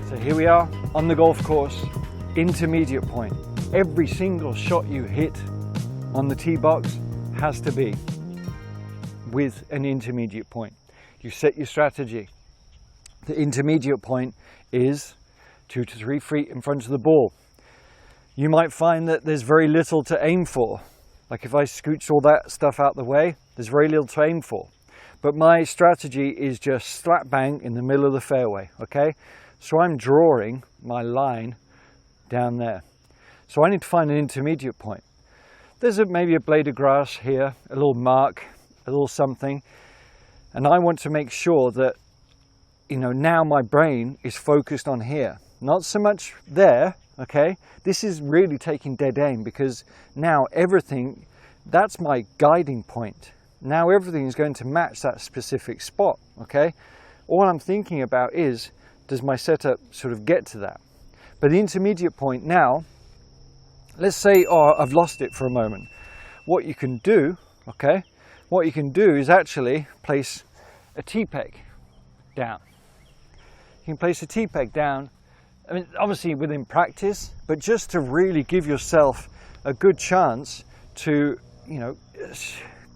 So here we are on the golf course, intermediate point. Every single shot you hit on the tee box has to be with an intermediate point. You set your strategy. The intermediate point is 2 to 3 feet in front of the ball. You might find that there's very little to aim for. Like if I scooch all that stuff out the way, there's very little to aim for. But my strategy is just slap bang in the middle of the fairway, okay? So I'm drawing my line down there. So I need to find an intermediate point. There's maybe a blade of grass here, a little mark, a little something. And I want to make sure that, you know, now my brain is focused on here. Not so much there, okay? This is really taking dead aim because now everything, that's my guiding point. Now everything is going to match that specific spot, okay? All I'm thinking about is, does my setup sort of get to that? But the intermediate point now, let's say, oh, I've lost it for a moment. What you can do, okay? What you can do is actually place a tee peg down. You can place a tee peg down, I mean, obviously within practice, but just to really give yourself a good chance to, you know,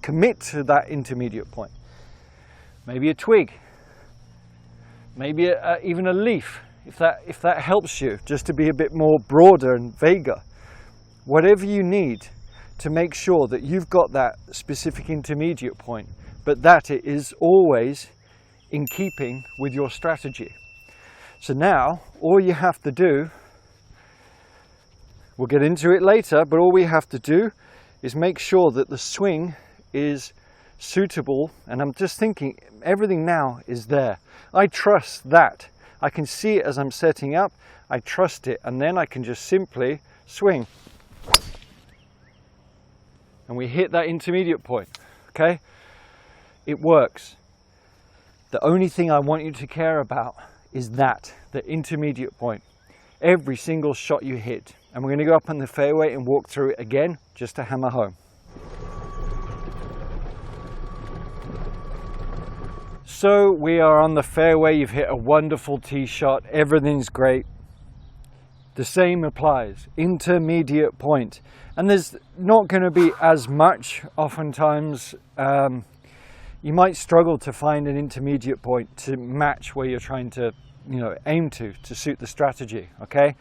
commit to that intermediate point. Maybe a twig, maybe even a leaf, if that helps you, just to be a bit more broader and vaguer. Whatever you need to make sure that you've got that specific intermediate point, but that it is always in keeping with your strategy. So now, all you have to do, we'll get into it later, but all we have to do is make sure that the swing is suitable. And I'm just thinking, everything now is there. I trust that. I can see it as I'm setting up. I trust it, and then I can just simply swing. And we hit that intermediate point, okay? It works. The only thing I want you to care about is that, the intermediate point. Every single shot you hit. And we're going to go up on the fairway and walk through it again, just to hammer home. So we are on the fairway, you've hit a wonderful tee shot, everything's great. The same applies, intermediate point. And there's not going to be as much, oftentimes, you might struggle to find an intermediate point to match where you're trying to, you know, aim to suit the strategy, okay?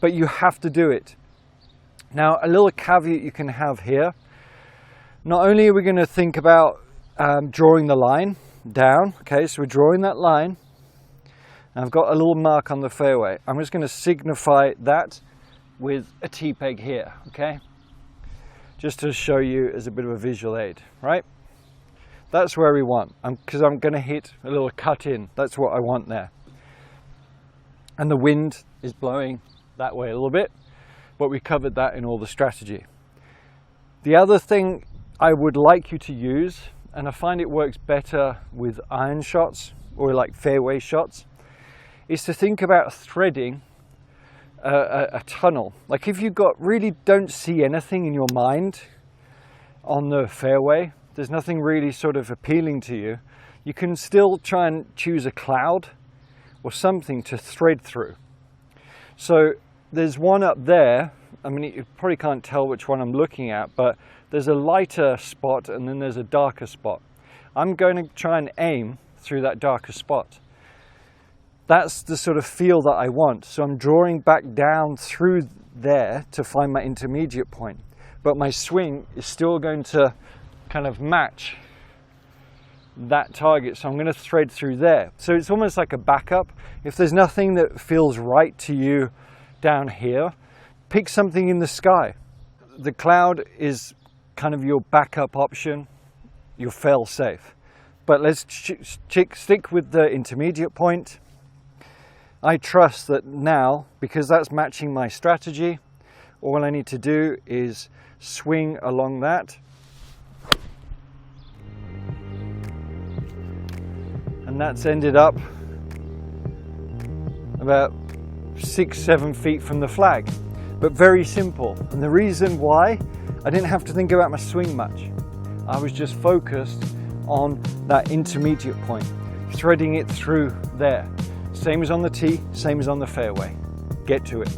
But you have to do it. Now, a little caveat you can have here. Not only are we going to think about drawing the line down, okay, so we're drawing that line. And I've got a little mark on the fairway. I'm just going to signify that with a tee peg here, okay? Just to show you as a bit of a visual aid, right? That's where we want, because I'm going to hit a little cut in. That's what I want there. And the wind is blowing that way a little bit, but we covered that in all the strategy. The other thing I would like you to use, and I find it works better with iron shots or like fairway shots, is to think about threading a tunnel. Like if you really don't see anything in your mind on the fairway, there's nothing really sort of appealing to you, you can still try and choose a cloud or something to thread through. So there's one up there. I mean, you probably can't tell which one I'm looking at, but there's a lighter spot and then there's a darker spot. I'm going to try and aim through that darker spot. That's the sort of feel that I want. So I'm drawing back down through there to find my intermediate point. But my swing is still going to kind of match that target. So I'm going to thread through there. So it's almost like a backup. If there's nothing that feels right to you down here, pick something in the sky. The cloud is kind of your backup option, your fail safe. But let's stick with the intermediate point. I trust that now, because that's matching my strategy, all I need to do is swing along that. And that's ended up about 6-7 feet from the flag. But very simple. And the reason why, I didn't have to think about my swing much. I was just focused on that intermediate point, threading it through there. Same as on the tee, same as on the fairway. Get to it.